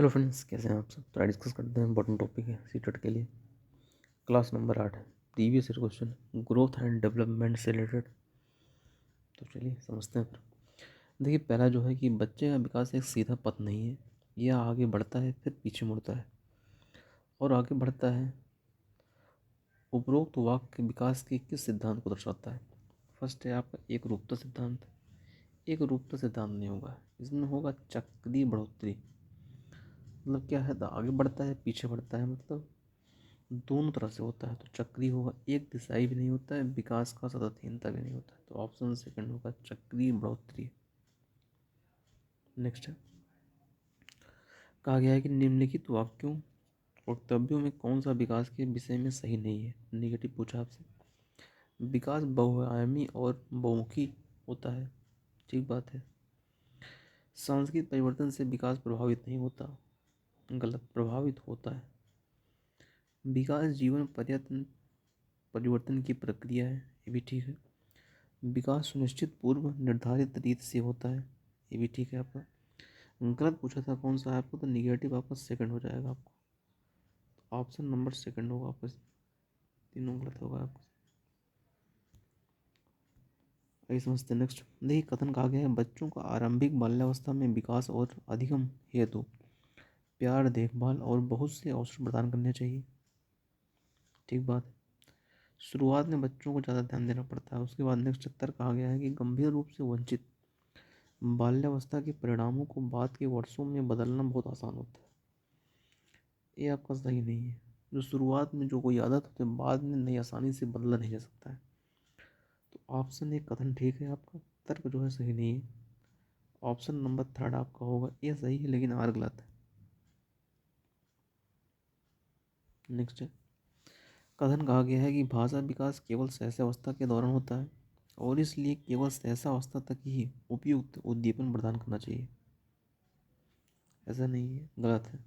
Hello friends, कैसे हैं आप सब। तो डिस्कस करते हैं इम्पोर्टेंट टॉपिक है सीटेट के लिए। क्लास नंबर 8 है, previous year question, growth and development से रिलेटेड। तो चलिए समझते हैं फिर। देखिए, पहला जो है कि बच्चे का विकास एक सीधा पथ नहीं है। यह आगे बढ़ता है फिर पीछे मुड़ता है और आगे बढ़ता है। उपरोक्त वाक्य विकास के किस सिद्धांत को दर्शाता है? फर्स्ट है आपका एक रूपता सिद्धांत। एक रूपता सिद्धांत नहीं होगा, इसमें होगा चक्रीय बढ़ोतरी। मतलब क्या है, तो आगे बढ़ता है पीछे बढ़ता है, मतलब दोनों तरह से होता है। तो चक्रीय होगा, एक दिशाई भी नहीं होता है, विकास का सततहीनता भी नहीं होता है। तो ऑप्शन सेकंड होगा चक्रीय बढ़ोतरी। नेक्स्ट है, कहा गया है कि निम्नलिखित वाक्यों वक्तव्यों में कौन सा विकास के विषय में सही नहीं है। निगेटिव पूछा आपसे। विकास बहुआयामी और बहुमुखी होता है, ठीक बात है। सांस्कृतिक परिवर्तन से विकास प्रभावित नहीं होता, गलत, प्रभावित होता है। विकास जीवन पर्यटन परिवर्तन की प्रक्रिया है, ये भी ठीक है। विकास सुनिश्चित पूर्व निर्धारित रीत से होता है, ये भी ठीक है आपका। गलत पूछा था कौन सा है आपको, तो निगेटिव आपका सेकंड हो जाएगा आपको। तो ऑप्शन नंबर सेकंड होगा आपका, तीनों गलत होगा आपका। आइए समझते हैं नेक्स्ट। देखिए, कथन कहा गया है बच्चों का आरंभिक बाल्यावस्था में विकास और अधिगम हेतु प्यार, देखभाल और बहुत से अवसर प्रदान करने चाहिए, ठीक बात है। शुरुआत में बच्चों को ज़्यादा ध्यान देना पड़ता है। उसके बाद नेक्स्ट उत्तर कहा गया है कि गंभीर रूप से वंचित बाल्यावस्था के परिणामों को बाद के वर्षों में बदलना बहुत आसान होता है, ये आपका सही नहीं है। जो शुरुआत में जो कोई आदत होती है, बाद में नहीं, आसानी से बदला नहीं जा सकता है। तो ऑप्शन एक कथन ठीक है आपका, तर्क जो है सही नहीं है। ऑप्शन नंबर थर्ड आपका होगा, ये सही है लेकिन आर गलत है। नेक्स्ट है, कथन कहा गया है कि भाषा विकास केवल सहसावस्था के दौरान होता है और इसलिए केवल सहसावस्था तक ही उपयुक्त उद्दीपन प्रदान करना चाहिए। ऐसा नहीं है, गलत है।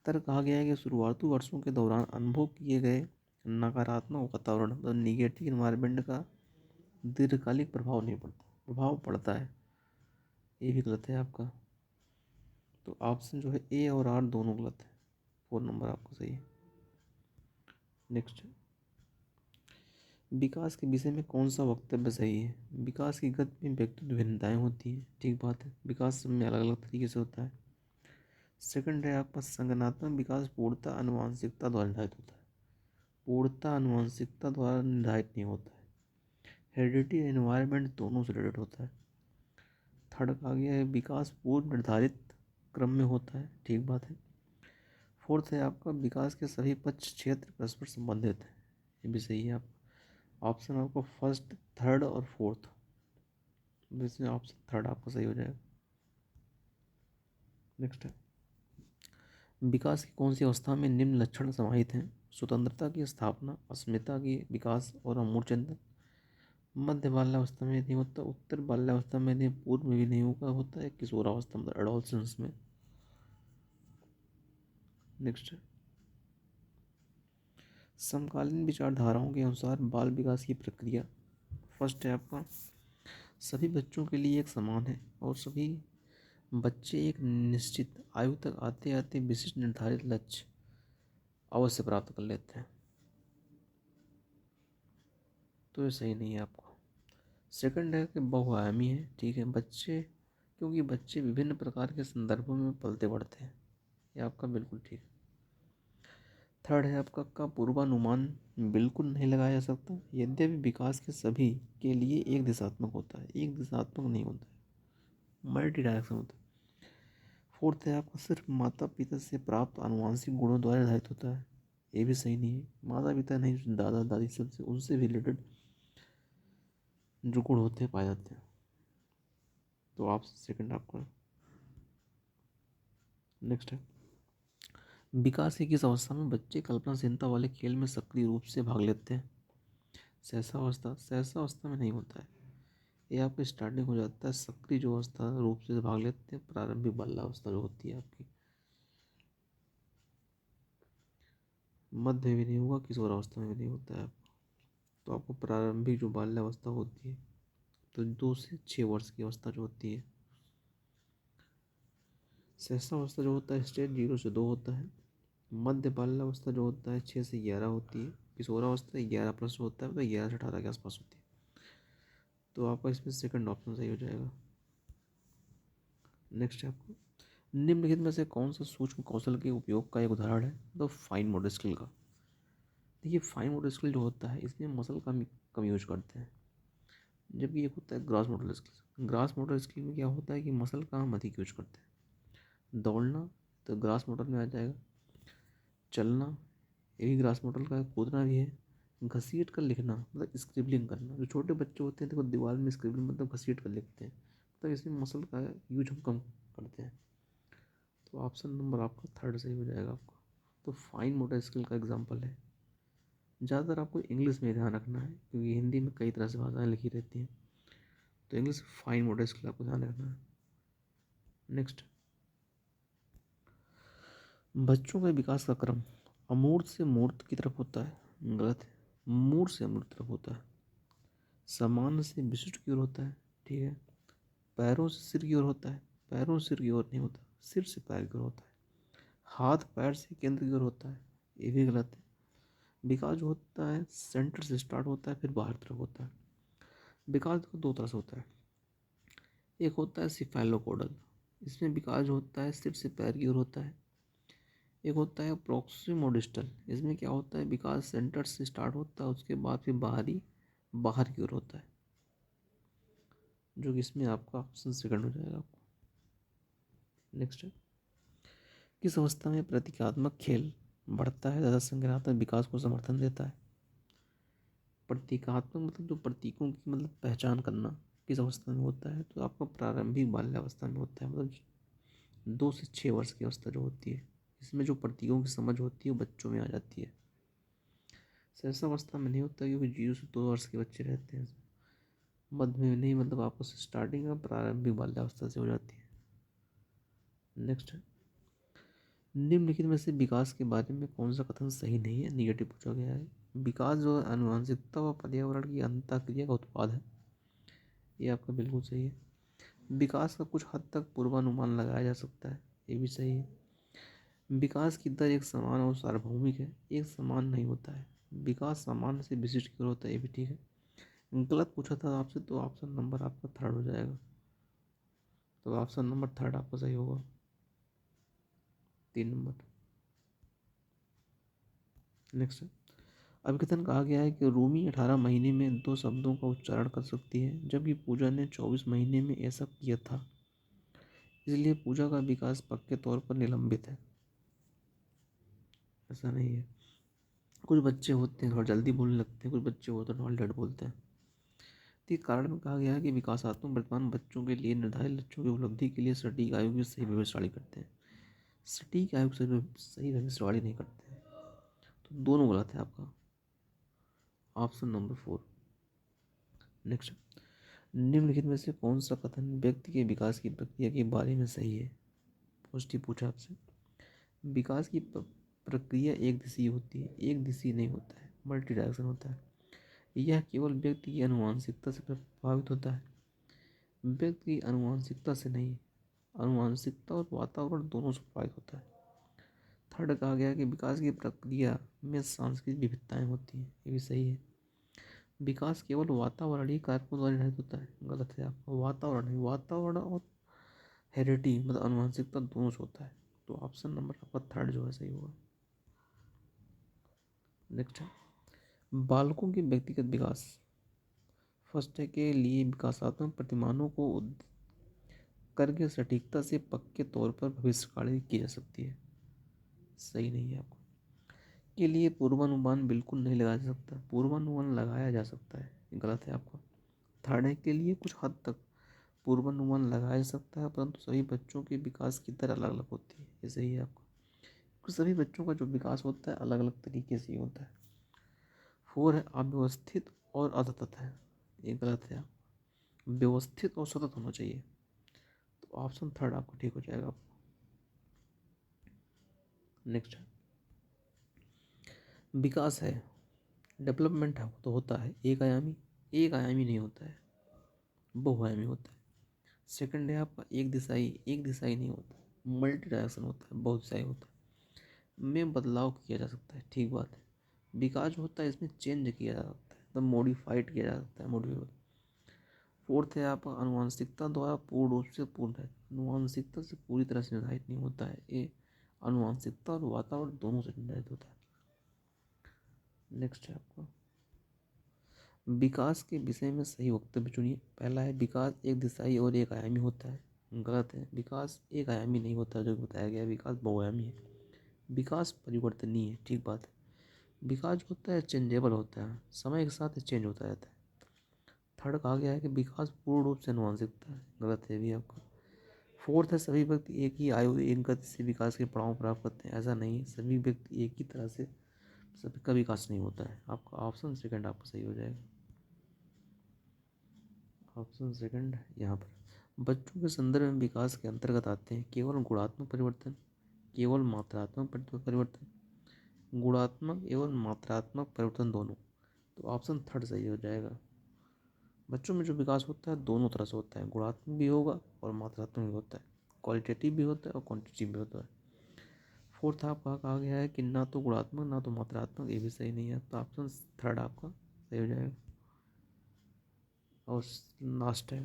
तर्क कहा गया है कि शुरुआती वर्षों के दौरान अनुभव किए गए नकारात्मक वातावरण, मतलब निगेटिव इन्वायरमेंट का दीर्घकालिक प्रभाव नहीं पड़ता, प्रभाव पड़ता है, ये भी गलत है आपका। तो ऑप्शन जो है ए और आर दोनों गलत है, 4 नंबर आपका सही है। नेक्स्ट, विकास के विषय में कौन सा वक्तव्य सही है? विकास की गति में व्यक्तित्व भिन्नताएं होती हैं, ठीक बात है। विकास सब में अलग अलग तरीके से होता है। सेकंड है आपका संगठनात्मक विकास पूर्णतः आनुवांशिकता द्वारा निर्धारित होता है, पूर्णतः आनुवांशिकता द्वारा निर्धारित नहीं होता है। हेरिडिटी एनवायरनमेंट दोनों से रिलेटेड होता है। थर्ड कहा गया है विकास पूर्व निर्धारित क्रम में होता है, ठीक बात है। फोर्थ है आपका विकास के सभी पक्ष क्षेत्र परस्पर संबंधित है, ये भी सही है। आप ऑप्शन आपको फर्स्ट, थर्ड और फोर्थ, इसमें ऑप्शन थर्ड आपका सही हो जाएगा। नेक्स्ट है, विकास की कौन सी अवस्था में निम्न लक्षण समाहित हैं? स्वतंत्रता की स्थापना, अस्मिता की विकास और अमूर्छनता। मध्य बाल्यावस्था में नहीं होता, उत्तर बाल्यावस्था में नहीं, पूर्व में भी नहीं होगा, होता है किशोरावस्था मतलब एडोलसेंस में। नेक्स्ट है, समकालीन विचारधाराओं के अनुसार बाल विकास की प्रक्रिया। फर्स्ट है आपका सभी बच्चों के लिए एक समान है और सभी बच्चे एक निश्चित आयु तक आते आते विशिष्ट निर्धारित लक्ष्य अवश्य प्राप्त कर लेते हैं, तो ये सही नहीं है आपको। सेकंड है कि बहुआयामी है, ठीक है। बच्चे, क्योंकि बच्चे विभिन्न प्रकार के संदर्भों में पलते बढ़ते हैं, ये आपका बिल्कुल ठीक है। थर्ड है आपका का पूर्वानुमान बिल्कुल नहीं लगाया जा सकता, यद्यपि विकास के सभी के लिए एक दिशात्मक होता है, एक दिशात्मक नहीं होता है, मल्टी डायरेक्शन होता है। फोर्थ है आपका सिर्फ माता पिता से प्राप्त आनुवंशिक गुणों द्वारा निर्धारित होता है, ये भी सही नहीं है। माता पिता नहीं, दादा दादी सबसे, उनसे भी रिलेटेड जो गुण होते हैं पाए जाते हैं। तो आप सेकंड आपका। नेक्स्ट है, विकास की किस अवस्था में बच्चे कल्पनाशीलता वाले खेल में सक्रिय रूप से भाग लेते हैं? सहसावस्था, सहसावस्था में नहीं होता है, ये आपका स्टार्टिंग हो जाता है। सक्रिय जो अवस्था रूप से भाग लेते हैं प्रारंभिक बाल्यावस्था जो होती है आपकी। मध्य में भी नहीं होगा, किशोरावस्था में भी नहीं होता है आपको। तो आपको प्रारंभिक जो बाल्यावस्था होती है, तो 2 से 6 वर्ष की अवस्था जो होती है। सहस्त्रावस्था जो होता है स्टेज 0 से 2 होता है। मध्य बाल्यावस्था जो होता है 6 से 11 होती है। किशोरावस्था 11 प्लस होता है, मतलब 11 से 18 के आसपास होती है। तो आपका इसमें सेकंड ऑप्शन सही हो जाएगा। नेक्स्ट है आपको, निम्नलिखित में से कौन सा सूक्ष्म कौशल के उपयोग का एक उदाहरण है द फाइन मोटर स्किल का। देखिए फाइन मोटर स्किल जो होता है इसमें मसल का कम यूज करते हैं, जबकि एक होता है gross motor skill. Gross motor skill में क्या होता है कि मसल का हम अधिक यूज करते हैं। दौड़ना तो ग्रॉस मोटर में आ जाएगा, चलना ये भी ग्रॉस मोटर का है, कूदना भी है, घसीट कर लिखना मतलब स्क्रिबलिंग करना। जो छोटे बच्चे होते हैं देखो दीवार में स्क्रिबलिंग मतलब घसीट कर लिखते हैं, तो इसमें मसल का यूज हम कम करते हैं। तो ऑप्शन नंबर आपका थर्ड सही हो जाएगा आपका। तो फाइन मोटर स्किल का एग्जाम्पल है। ज़्यादातर आपको इंग्लिश में ध्यान रखना है क्योंकि हिंदी में कई तरह से भाषाएं लिखी रहती हैं, तो इंग्लिश फाइन मोटर स्किल आपको ध्यान रखना है। नेक्स्ट, बच्चों के विकास का क्रम अमूर्त से मूर्त की तरफ होता है, गलत है। मूर्त से अमूर्त तरफ होता है। सामान्य से विशिष्ट की ओर होता है, ठीक है। पैरों से सिर की ओर होता है, पैरों से सिर की ओर नहीं होता, सिर से पैर की ओर होता है। हाथ पैर से केंद्र की ओर होता है, ये भी गलत है। विकास जो होता है सेंटर से स्टार्ट होता है फिर बाहर तरफ होता है। विकास दो तरह से होता है, एक होता है सिफेलोपोडल, इसमें विकास जो होता है सिर से पैर की ओर होता है। एक होता है प्रोक्सिमोडिस्टल, इसमें क्या होता है विकास सेंटर से स्टार्ट होता है उसके बाद फिर बाहर की ओर होता है, जो कि इसमें आपका ऑप्शन सेकंड हो जाएगा आपको। नेक्स्ट है, किस अवस्था में प्रतीकात्मक खेल बढ़ता है तथा संज्ञानात्मक विकास को समर्थन देता है। प्रतीकात्मक मतलब जो प्रतीकों की मतलब पहचान करना किस अवस्था में होता है, तो आपका प्रारंभिक बाल्यावस्था में होता है, मतलब 2 से 6 वर्ष की अवस्था जो होती है, इसमें जो प्रतीकों की समझ होती है वो बच्चों में आ जाती है। सहसावस्था में नहीं होता क्योंकि 0 से 2 वर्ष के बच्चे रहते हैं। मध्य में नहीं, मतलब आपको स्टार्टिंग में प्रारंभिक बाल्यावस्था से हो जाती है। नेक्स्ट है, निम्नलिखित में से विकास के बारे में कौन सा कथन सही नहीं है, निगेटिव पूछा गया है। विकास जो है आनुवंशिकता व पर्यावरण की अंतःक्रिया का उत्पाद है, ये आपका बिल्कुल सही है। विकास का कुछ हद तक पूर्वानुमान लगाया जा सकता है, ये भी सही है। विकास की दर एक समान और सार्वभौमिक है, एक समान नहीं होता है। विकास सामान्य से विशिष्ट की ओर होता है, ये भी ठीक है। गलत पूछा था आपसे, तो ऑप्शन नंबर आपका थर्ड हो जाएगा। तो ऑप्शन नंबर थर्ड आपका सही होगा। 3 नंबर। नेक्स्ट है, अभिकथन कहा गया है कि रूमी 18 महीने में 2 शब्दों का उच्चारण कर सकती है, जबकि पूजा ने 24 महीने में ऐसा किया था, इसलिए पूजा का विकास पक्के तौर पर निलंबित है। ऐसा नहीं है, कुछ बच्चे होते हैं थोड़ा जल्दी बोलने लगते हैं, कुछ बच्चे होते हैं थोड़ा लेट बोलते हैं। तो ये कारण में कहा गया है कि विकासात्मक वर्तमान बच्चों के लिए निर्धारित लक्ष्यों की उपलब्धि के लिए सटीक आयु की सही भविष्यवाणी करते हैं। सटीक आयु की सही भविष्यवाणी नहीं करते हैं, तो दोनों गलत है आपका। Option number 4। नेक्स्ट, निम्नलिखित में से कौन सा कथन व्यक्ति के विकास की प्रक्रिया के बारे में सही है। पॉजिटिव पूछा आपसे। विकास की प्रक्रिया एक दिशीय होती है, एक दिशीय नहीं होता है, मल्टी डायरेक्शन होता है। यह केवल व्यक्ति की आनुवंशिकता से प्रभावित होता है, व्यक्ति की आनुवंशिकता से नहीं, आनुवंशिकता और वातावरण दोनों से प्रभावित होता है। थर्ड कहा गया कि विकास की प्रक्रिया में सांस्कृतिक विविधताएं होती हैं, ये भी सही है। विकास केवल वातावरणीय कारकों द्वारा निर्धारित होता है, गलत है आपका। वातावरण नहीं, वातावरण और हेरिडिटी मतलब आनुवंशिकता दोनों से होता है, तो ऑप्शन नंबर आपका थर्ड जो है सही होगा। नेक्स्ट है, बालकों के व्यक्तिगत विकास फर्स्ट के लिए विकासात्मक प्रतिमानों को करके सटीकता से पक्के तौर पर भविष्यवाणी की जा सकती है, सही नहीं है आपको। के लिए पूर्वानुमान बिल्कुल नहीं लगाया जा सकता, पूर्वानुमान लगाया जा सकता है, गलत है आपका। थर्ड है, के लिए कुछ हद तक पूर्वानुमान लगाया जा सकता है परंतु सभी बच्चों के विकास की दर अलग अलग होती है, ये सही है आपका, क्योंकि सभी बच्चों का जो विकास होता है अलग अलग तरीके से ही होता है। 4 है, अव्यवस्थित और असतत है, ये गलत है। व्यवस्थित और सतत होना चाहिए, तो ऑप्शन थर्ड आपको ठीक हो जाएगा। नेक्स्ट है, विकास है, डेवलपमेंट है तो होता है एक आयामी, एक आयामी नहीं होता है, बहुआयामी होता है। सेकंड है आपका एक दिशाई, एक दिशाई नहीं होता, मल्टी डायरेक्शन होता है, बहुत सही होता है, में बदलाव किया जा सकता है, ठीक बात है। विकास जो होता है इसमें चेंज किया जा सकता है, मतलब मॉडिफाइड किया जा सकता है, मॉडिफाइड। फोर्थ है आपका आनुवंशिकता द्वारा पूर्ण रूप से पूर्ण है, आनुवंशिकता से पूरी तरह से निर्धारित नहीं होता है ये, आनुवंशिकता और वातावरण दोनों से निर्धारित होता है। नेक्स्ट है आपका विकास के विषय में सही वक्तव्य चुनिए। पहला है विकास एक दिशाई और एक आयामी होता है, गलत है, विकास एक आयामी नहीं होता जो बताया गया है, विकास बहुआयामी है। विकास परिवर्तनीय है, ठीक बात है। विकास जो होता है चेंजेबल होता है, समय के साथ चेंज होता रहता है। थर्ड कहा गया है कि विकास पूर्ण रूप से आनुवंशिकता है, गलत है भी आपका। फोर्थ है सभी व्यक्ति एक ही आयु एक गति से विकास के पड़ाव प्राप्त करते हैं, ऐसा नहीं है, सभी व्यक्ति एक ही तरह से सभी का विकास नहीं होता है। आपका ऑप्शन सेकंड आपका सही हो जाएगा, ऑप्शन सेकंड। यहाँ पर बच्चों के संदर्भ में विकास के अंतर्गत आते हैं केवल गुणात्मक परिवर्तन, केवल मात्रात्मक परिवर्तन, गुणात्मक एवं मात्रात्मक परिवर्तन दोनों। तो ऑप्शन थर्ड सही हो जाएगा। बच्चों में जो विकास होता है दोनों तरह से होता है, गुणात्मक भी होगा और मात्रात्मक भी होता है, क्वालिटेटिव भी होता है और क्वांटिटेटिव भी होता है। फोर्थ आपका कहा गया है कि ना तो गुणात्मक ना तो मात्रात्मक, ये भी सही नहीं है, तो ऑप्शन थर्ड आपका सही हो जाएगा। और लास्ट है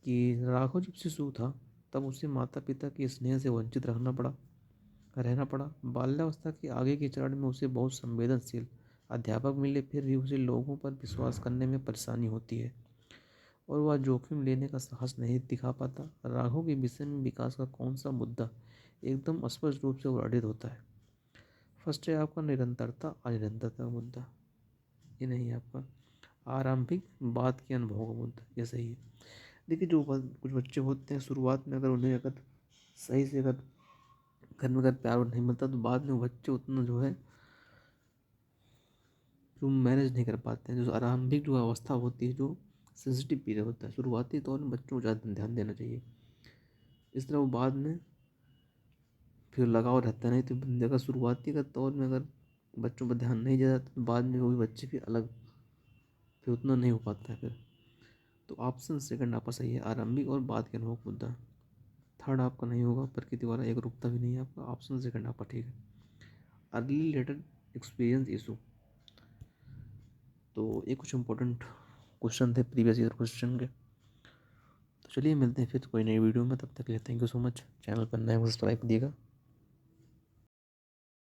कि राघव जब शिशु था तब उसे माता पिता के स्नेह से वंचित रहना पड़ा। बाल्यावस्था के आगे के चरण में उसे बहुत संवेदनशील अध्यापक मिले, फिर भी उसे लोगों पर विश्वास करने में परेशानी होती है और वह जोखिम लेने का साहस नहीं दिखा पाता। राघव के विषय में विकास का कौन सा मुद्दा एकदम स्पष्ट रूप से वर्णित होता है? फर्स्ट है आपका निरंतरता, अनिरंतरता का मुद्दा, ये नहीं है आपका। आरंभिक बाद के अनुभव का मुद्दा, ये सही है। देखिए जो कुछ बच्चे होते हैं शुरुआत में अगर उन्हें अगर सही से अगर घर में अगर प्यार नहीं मिलता तो बाद में बच्चे उतना जो है जो मैनेज नहीं कर पाते हैं। जो आरंभिक जो अवस्था होती है, जो सेंसिटिव पीरियड होता है, शुरुआती तौर में बच्चों को ज़्यादा ध्यान देना चाहिए। इस तरह वो बाद में फिर लगाव रहता नहीं, तो बंदे का शुरुआती का तौर में अगर बच्चों पर ध्यान नहीं दिया जाता तो बाद में वो भी बच्चे फिर अलग फिर उतना नहीं हो पाता है फिर। तो ऑप्शन सेकंड आपका सही है, आरंभिक और बाद के अनुभव मुद्दा। थर्ड आपका नहीं होगा, प्रकृति वाला एक रूपता भी नहीं है आपका, ऑप्शन सेकंड आपका ठीक है। अर्ली लेटर एक्सपीरियंस इशू, तो ये कुछ इंपॉर्टेंट क्वेश्चन थे प्रीवियस ईयर क्वेश्चन के। तो चलिए मिलते हैं फिर कोई नई वीडियो में, तब तक के लिए thank you so much. Channel पर नए सब्सक्राइब दिएगा।